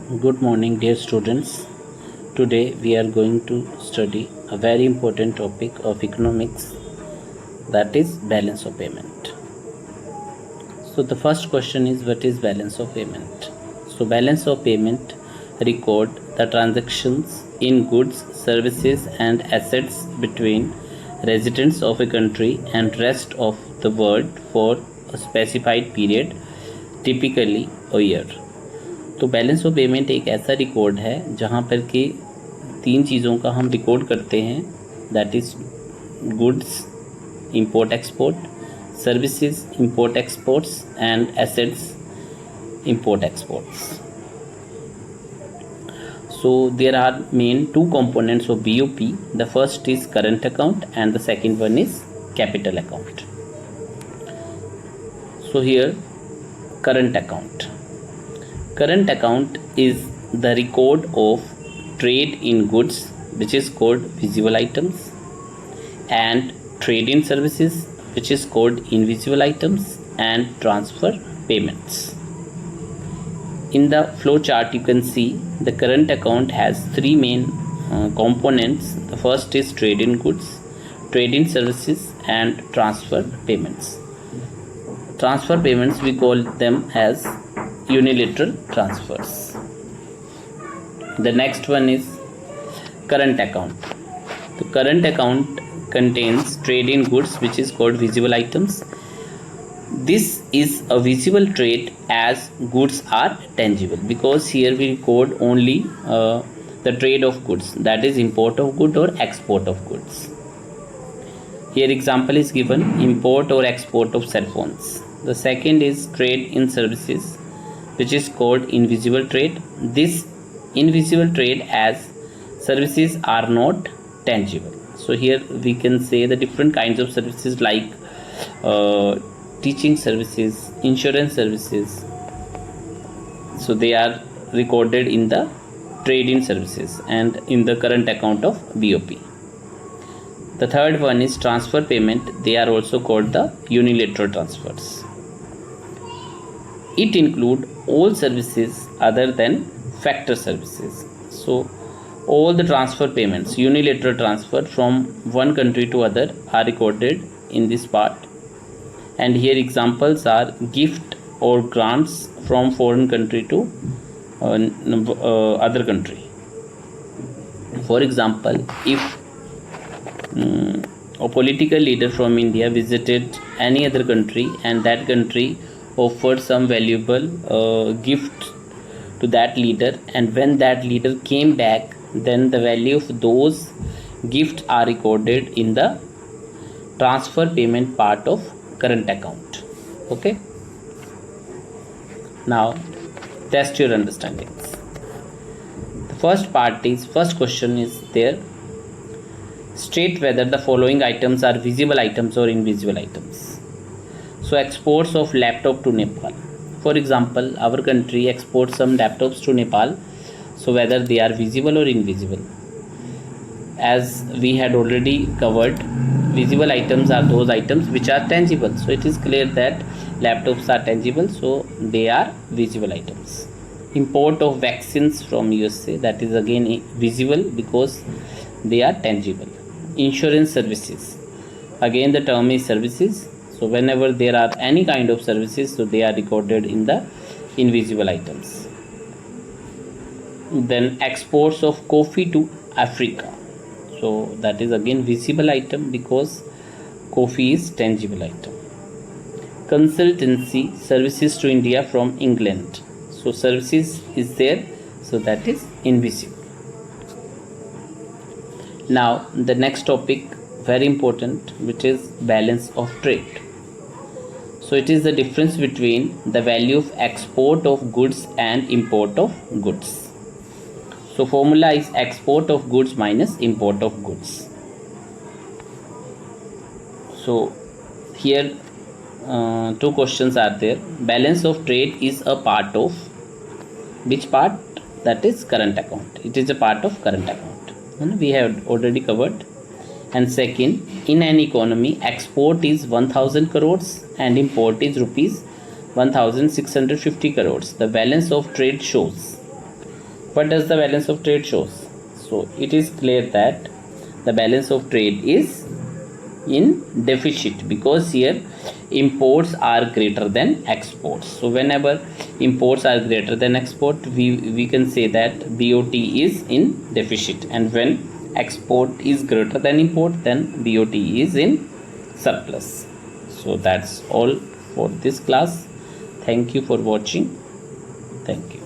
Good morning, dear students. Today we are going to study a very important topic of economics, that is balance of payment. So the first question is, what is balance of payment? So balance of payment record the transactions in goods, services and assets between residents of a country and rest of the world for a specified period, typically a year. तो balance of payment एक ऐसा record है जहाँ पर कि तीन चीज़ों का हम रिकॉर्ड करते हैं, that is goods import export, services import exports and assets import exports. So there are main two components of BOP. The first is current account and the second one is capital account. So here current account. Current account is the record of trade in goods, which is called visible items, and trade in services, which is called invisible items, and transfer payments. In the flow chart you can see the current account has three main components. The first is trade in goods, trade in services and transfer payments. Transfer payments we call them as unilateral transfers. The next one is current account. The current account contains trade in goods, which is called visible items. This is a visible trade as goods are tangible, because here we record only the trade of goods, that is import of good or export of goods. Here example is given, import or export of cell phones. The second is trade in services, which is called invisible trade. This invisible trade as services are not tangible. So here we can say the different kinds of services like teaching services, insurance services. So they are recorded in the trade in services and in the current account of BOP. The third one is transfer payment. They are also called the unilateral transfers. It include all services other than factor services. So all the transfer payments, unilateral transfer from one country to other, are recorded in this part. And here examples are gift or grants from foreign country to other country. For example, if a political leader from India visited any other country and that country offered some valuable gift to that leader, and when that leader came back, then the value of those gifts are recorded in the transfer payment part of current account. Okay, now test your understandings. The first question is there, state whether the following items are visible items or invisible items. So exports of laptop to Nepal. For example, our country exports some laptops to Nepal. So whether they are visible or invisible. As we had already covered, visible items are those items which are tangible. So it is clear that laptops are tangible, so they are visible items. Import of vaccines from USA, that is again visible because they are tangible. Insurance services, again the term is services. So whenever there are any kind of services, so they are recorded in the invisible items. Then exports of coffee to Africa. So that is again visible item because coffee is tangible item. Consultancy services to India from England. So services is there, so that is invisible. Now the next topic, very important, which is balance of trade. So it is the difference between the value of export of goods and import of goods. So formula is export of goods minus import of goods. So here two questions are there. Balance of trade is a part of which part? That is current account. It is a part of current account, and we have already covered. And second, in an economy, export is 1000 crores and import is rupees 1650 crores. The balance of trade shows what does the balance of trade shows? So it is clear that the balance of trade is in deficit, because here imports are greater than exports. So whenever imports are greater than export, we can say that BOT is in deficit, and when export is greater than import, then BOT is in surplus. So that's all for this class. Thank you for watching. Thank you.